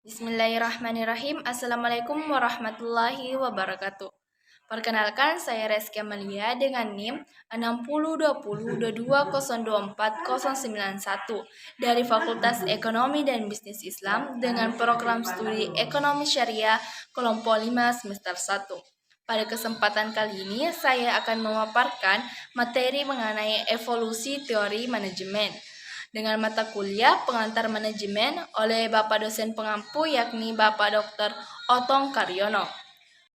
Bismillahirrahmanirrahim. Assalamualaikum warahmatullahi wabarakatuh. Perkenalkan, saya Reski Amalia dengan NIM 602022024091 dari Fakultas Ekonomi dan Bisnis Islam dengan program studi Ekonomi Syariah kelompok 5 semester 1. Pada kesempatan kali ini, saya akan memaparkan materi mengenai evolusi teori manajemen dengan mata kuliah pengantar manajemen oleh Bapak dosen pengampu yakni Bapak Dr. Otong Karyono.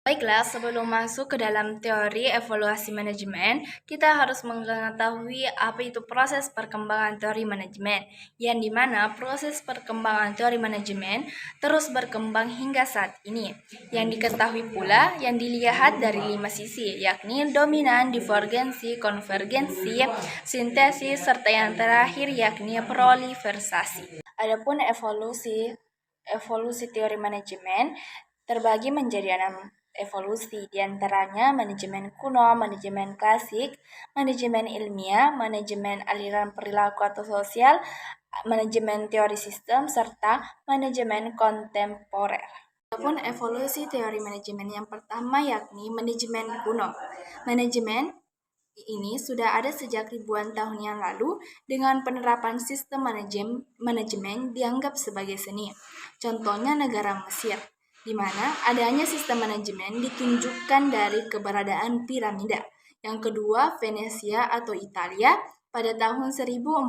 Baiklah, sebelum masuk ke dalam teori evaluasi manajemen, kita harus mengetahui apa itu proses perkembangan teori manajemen, yang dimana proses perkembangan teori manajemen terus berkembang hingga saat ini. Yang diketahui pula yang dilihat dari 5 sisi, yakni dominan, divergensi, konvergensi, sintesis, serta yang terakhir yakni proliferasi. Adapun evolusi teori manajemen terbagi menjadi 6 evolusi, diantaranya manajemen kuno, manajemen klasik, manajemen ilmiah, manajemen aliran perilaku atau sosial, manajemen teori sistem, serta manajemen kontemporer. Adapun evolusi teori manajemen yang pertama yakni manajemen kuno. Manajemen ini sudah ada sejak ribuan tahun yang lalu dengan penerapan sistem manajemen dianggap sebagai seni. Contohnya negara Mesir, di mana adanya sistem manajemen ditunjukkan dari keberadaan piramida. Yang kedua, Venesia atau Italia pada tahun 1400,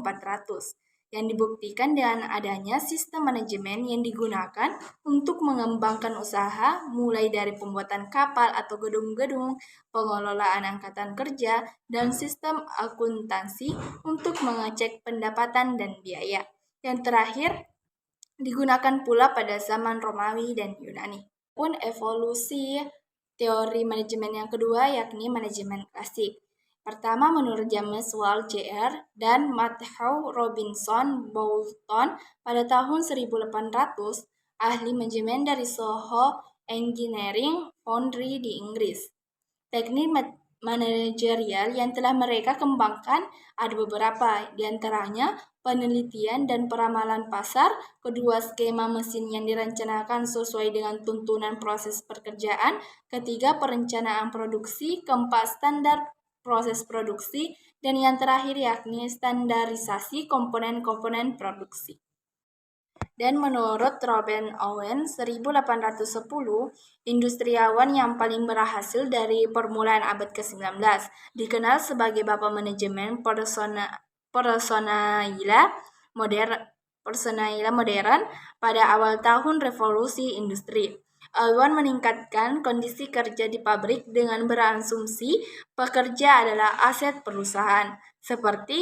yang dibuktikan dengan adanya sistem manajemen yang digunakan untuk mengembangkan usaha mulai dari pembuatan kapal atau gedung-gedung, pengelolaan angkatan kerja, dan sistem akuntansi untuk mengecek pendapatan dan biaya. Yang terakhir, digunakan pula pada zaman Romawi dan Yunani. Pun evolusi teori manajemen yang kedua yakni manajemen klasik. Pertama, menurut James Wall Jr. dan Matthew Robinson Boulton pada tahun 1800, ahli manajemen dari Soho Engineering Foundry di Inggris. Teknik manajerial yang telah mereka kembangkan ada beberapa, diantaranya penelitian dan peramalan pasar, kedua skema mesin yang direncanakan sesuai dengan tuntunan proses pekerjaan, ketiga perencanaan produksi, keempat standar proses produksi, dan yang terakhir yakni standarisasi komponen-komponen produksi. Dan menurut Robert Owen 1810, industriawan yang paling berhasil dari permulaan abad ke-19, dikenal sebagai Bapak Manajemen personalia modern pada awal tahun revolusi industri. Owen meningkatkan kondisi kerja di pabrik dengan berasumsi pekerja adalah aset perusahaan, seperti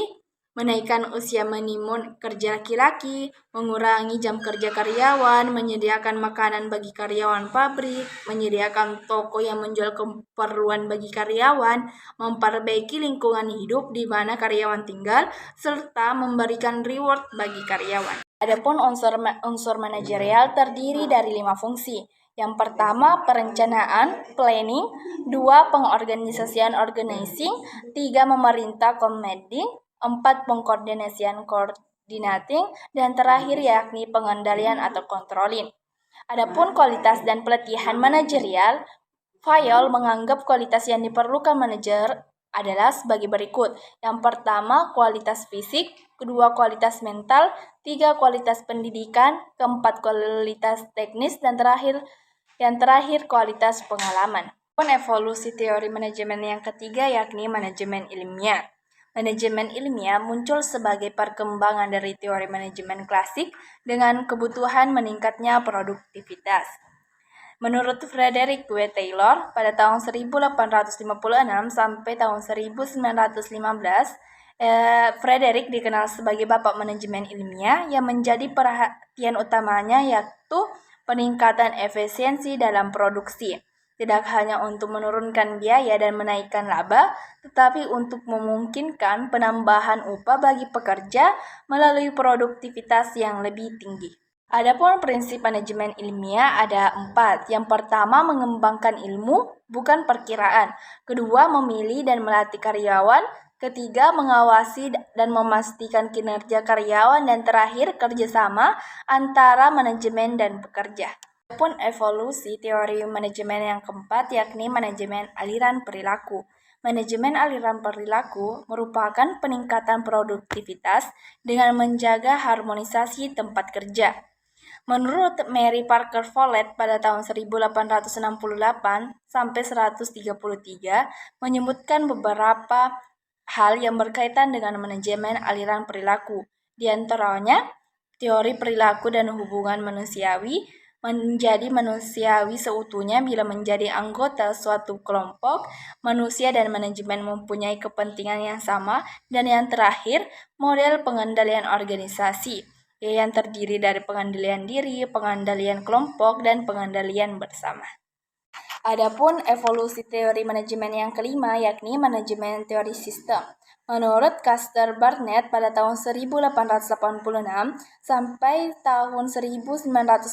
menaikkan usia minimum kerja laki-laki, mengurangi jam kerja karyawan, menyediakan makanan bagi karyawan pabrik, menyediakan toko yang menjual keperluan bagi karyawan, memperbaiki lingkungan hidup di mana karyawan tinggal, serta memberikan reward bagi karyawan. Adapun unsur manajerial terdiri dari 5 fungsi. Yang pertama, perencanaan, planning, 2, pengorganisasian, organizing, 3, memerintah, commanding, 4, pengkoordinasian, coordinating, dan terakhir yakni pengendalian atau controlling. Adapun kualitas dan pelatihan manajerial, Fayol menganggap kualitas yang diperlukan manajer adalah sebagai berikut. Yang pertama, kualitas fisik, kedua, kualitas mental, 3, kualitas pendidikan, keempat, kualitas teknis, dan yang terakhir kualitas pengalaman. Evolusi teori manajemen yang ketiga yakni manajemen ilmiah. Manajemen ilmiah muncul sebagai perkembangan dari teori manajemen klasik dengan kebutuhan meningkatnya produktivitas. Menurut Frederick W. Taylor, pada tahun 1856 sampai tahun 1915, Frederick dikenal sebagai Bapak Manajemen Ilmiah yang menjadi perhatian utamanya yaitu peningkatan efisiensi dalam produksi. Tidak hanya untuk menurunkan biaya dan menaikkan laba, tetapi untuk memungkinkan penambahan upah bagi pekerja melalui produktivitas yang lebih tinggi. Adapun prinsip manajemen ilmiah ada 4. Yang pertama, mengembangkan ilmu, bukan perkiraan. Kedua, memilih dan melatih karyawan. Ketiga, mengawasi dan memastikan kinerja karyawan. Dan terakhir, kerjasama antara manajemen dan pekerja. Adapun evolusi teori manajemen yang keempat yakni manajemen aliran perilaku. Manajemen aliran perilaku merupakan peningkatan produktivitas dengan menjaga harmonisasi tempat kerja. Menurut Mary Parker Follett pada tahun 1868 sampai 133 menyebutkan beberapa hal yang berkaitan dengan manajemen aliran perilaku. Di antaranya, teori perilaku dan hubungan manusiawi menjadi manusiawi seutuhnya bila menjadi anggota suatu kelompok manusia dan manajemen mempunyai kepentingan yang sama. Dan yang terakhir, model pengendalian organisasi yang terdiri dari pengendalian diri, pengendalian kelompok, dan pengendalian bersama. Adapun evolusi teori manajemen yang kelima yakni manajemen teori sistem. Menurut Custer Barnett pada tahun 1886 sampai tahun 1961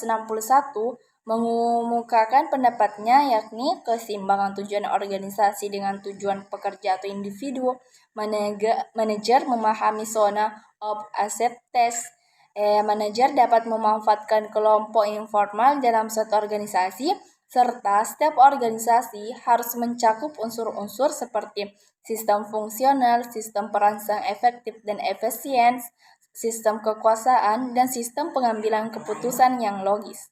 mengemukakan pendapatnya yakni keseimbangan tujuan organisasi dengan tujuan pekerja atau individu. Manajer memahami zona of acceptance. Manajer dapat memanfaatkan kelompok informal dalam suatu organisasi, serta setiap organisasi harus mencakup unsur-unsur seperti sistem fungsional, sistem perangsang efektif dan efisien, sistem kekuasaan, dan sistem pengambilan keputusan yang logis.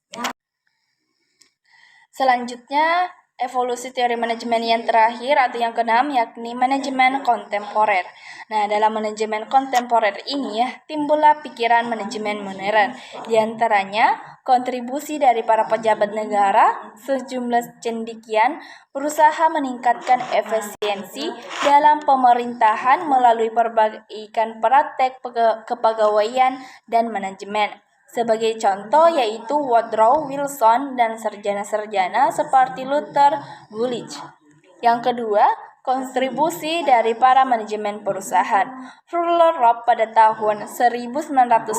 Selanjutnya, evolusi teori manajemen yang terakhir atau yang keenam yakni manajemen kontemporer. Nah, dalam manajemen kontemporer ini timbullah pikiran manajemen modern. Di antaranya, kontribusi dari para pejabat negara sejumlah cendekian berusaha meningkatkan efisiensi dalam pemerintahan melalui perbaikan praktek kepegawaian dan manajemen. Sebagai contoh yaitu Woodrow Wilson dan sarjana-sarjana seperti Luther Coolidge. Yang kedua, kontribusi dari para manajemen perusahaan. Ruler Robb pada tahun 1910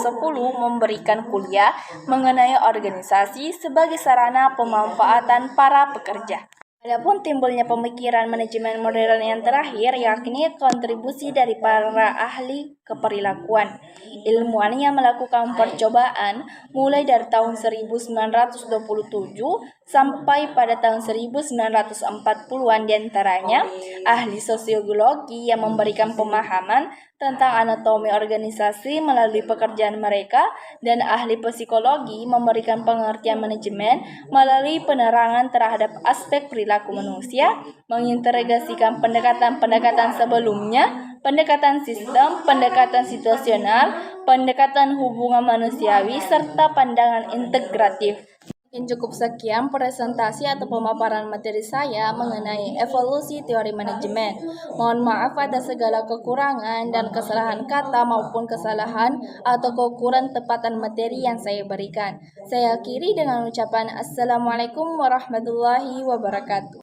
memberikan kuliah mengenai organisasi sebagai sarana pemanfaatan para pekerja. Adapun timbulnya pemikiran manajemen modern yang terakhir yakni kontribusi dari para ahli keperilakuan. Ilmuwan yang melakukan percobaan mulai dari tahun 1927 sampai pada tahun 1940-an, diantaranya ahli sosiologi yang memberikan pemahaman tentang anatomi organisasi melalui pekerjaan mereka, dan ahli psikologi memberikan pengertian manajemen melalui penerangan terhadap aspek perilaku manusia, mengintegrasikan pendekatan-pendekatan sebelumnya, pendekatan sistem, pendekatan situasional, pendekatan hubungan manusiawi, serta pandangan integratif. Mungkin cukup sekian presentasi atau pemaparan materi saya mengenai evolusi teori manajemen. Mohon maaf atas segala kekurangan dan kesalahan kata maupun kesalahan atau kekurangan tepatan materi yang saya berikan. Saya akhiri dengan ucapan Assalamualaikum warahmatullahi wabarakatuh.